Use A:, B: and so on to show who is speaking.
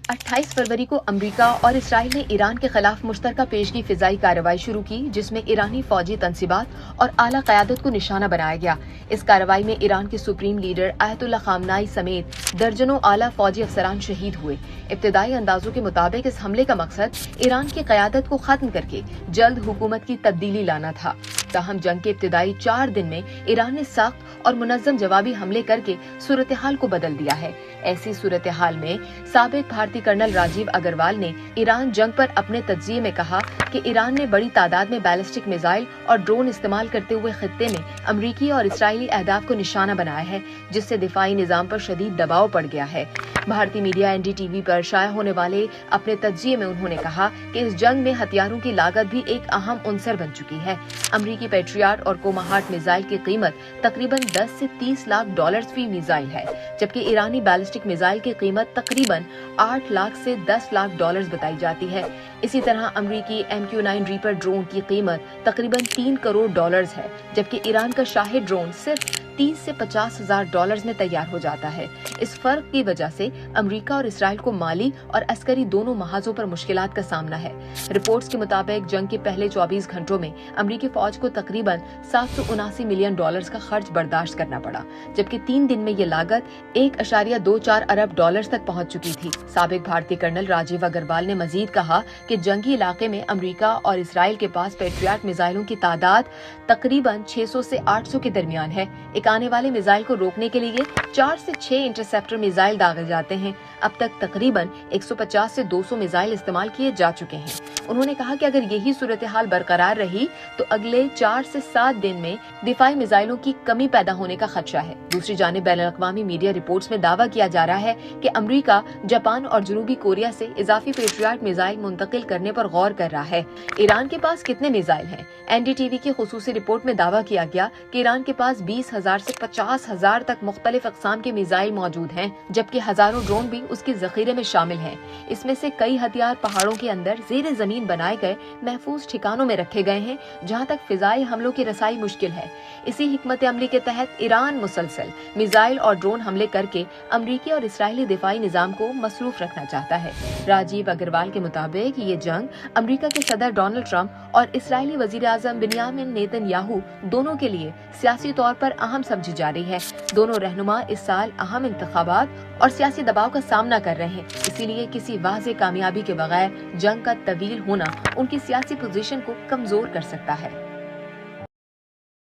A: 28 फरवरी को अमेरिका और इसराइल ने ईरान के खिलाफ मुश्तरका पेशगी फिजाई कार्रवाई शुरू की, जिसमें ईरानी फौजी तंसीबात और आला क़यादत को निशाना बनाया गया। इस कार्रवाई में ईरान के सुप्रीम लीडर आयतुल्लाह खामनाई समेत दर्जनों आला फौजी अफसरान शहीद हुए। इब्तदाई अंदाजों के मुताबिक इस हमले का मकसद ईरान की क़यादत को खत्म करके जल्द हुकूमत की तब्दीली लाना था। ताहम जंग के इब्तदाई 4 दिन में ईरान ने सख्त और मुनज़्ज़म जवाबी हमले करके सूरत हाल को बदल दिया है। ऐसी सूरत हाल में साबिक भारतीय कर्नल राजीव अग्रवाल ने ईरान जंग पर अपने तज्ज़िये में कहा कि ईरान ने बड़ी तादाद में बैलिस्टिक मिसाइल और ड्रोन इस्तेमाल करते हुए खित्ते में अमरीकी और इसराइली अहदाफ को निशाना बनाया है, जिससे दिफाई निज़ाम पर शदीद दबाव पड़ गया है। भारतीय मीडिया NDTV पर शाया होने वाले अपने तज्ज़िये में उन्होंने कहा कि इस जंग में हथियारों की लागत भी एक अहम उनसर बन चुकी है। अमरीकी पैट्रियट और कोमाहार्ट मिसाइल की कीमत तकरीबन 10 से 30 लाख डॉलर फी मिसाइल है, जबकि ईरानी बैलिस्टिक मिसाइल की कीमत तकरीबन 8 लाख से 10 लाख डॉलर बताई जाती है। इसी तरह अमरीकी MQ-9 रीपर ड्रोन की कीमत तकरीबन 3 करोड़ डॉलर है, जबकि ईरान का शाहिद ड्रोन सिर्फ 30 से 50 हजार डॉलर में तैयार हो जाता है। इस फर्क की वजह से अमेरिका और इसराइल को माली और अस्करी दोनों महाजों पर मुश्किलात का सामना है। रिपोर्ट्स के मुताबिक जंग के पहले 24 घंटों में अमेरिकी फौज को तकरीबन 779 मिलियन डॉलर का खर्च बर्दाश्त करना पड़ा, जबकि 3 दिन में ये लागत 1.24 अरब डॉलर तक पहुंच चुकी थी। साबिक भारतीय कर्नल राजीव अग्रवाल ने मजीद कहा कि जंगी इलाके में अमेरिका और इसराइल के पास पैट्रियट मिसाइलों की तादाद तकरीबन 600 से 800 के दरमियान है। आने वाले मिसाइल को रोकने के लिए 4 से 6 इंटरसेप्टर मिसाइल दागे जाते हैं। अब तक तकरीबन 150 से 200 मिसाइल इस्तेमाल किए जा चुके हैं। उन्होंने कहा कि अगर यही सूरत हाल बरकरार रही तो अगले 4 से 7 दिन में दिफाई मिसाइलों की कमी पैदा होने का खदशा है। दूसरी जानिब बैनुल-अक़वामी मीडिया रिपोर्ट्स में दावा किया जा रहा है कि अमेरिका, जापान और जनूबी कोरिया से इजाफी पेट्रियट मिसाइल मुंतकिल करने पर गौर कर रहा है। ईरान के पास कितने मिसाइल हैं? NDTV की खुसूसी रिपोर्ट में दावा किया गया कि ईरान के पास 20,000 से 50,000 तक मुख्तलिफ अक़साम के मिसाइल मौजूद हैं, जबकि हजारों ड्रोन भी उसके जखीरे में शामिल हैं। इसमें से कई हथियार पहाड़ों के अंदर ज़ेरे ज़मीन बनाए गए महफूज ठिकानों में रखे गए हैं, जहां तक फिजाई हमलों की रसाई मुश्किल है। इसी हिकमत अमली के तहत ईरान मुसलसल मिसाइल और ड्रोन हमले करके अमरीकी और इसराइली दिफाई निजाम को मसरूफ रखना चाहता है। राजीव अग्रवाल के मुताबिक ये जंग अमरीका के सदर डोनाल्ड ट्रंप और इसराइली वजीर आज़म बिन्यामिन नेतन्याहू दोनों के लिए सियासी तौर पर अहम समझी जा रही है। दोनों रहनुमा इस साल अहम इंतखाबात और सियासी दबाव का सामना कर रहे हैं, इसीलिए किसी वाज़ेह कामयाबी के बगैर जंग का तवील होना उनकी सियासी पोजीशन को कमजोर कर सकता है।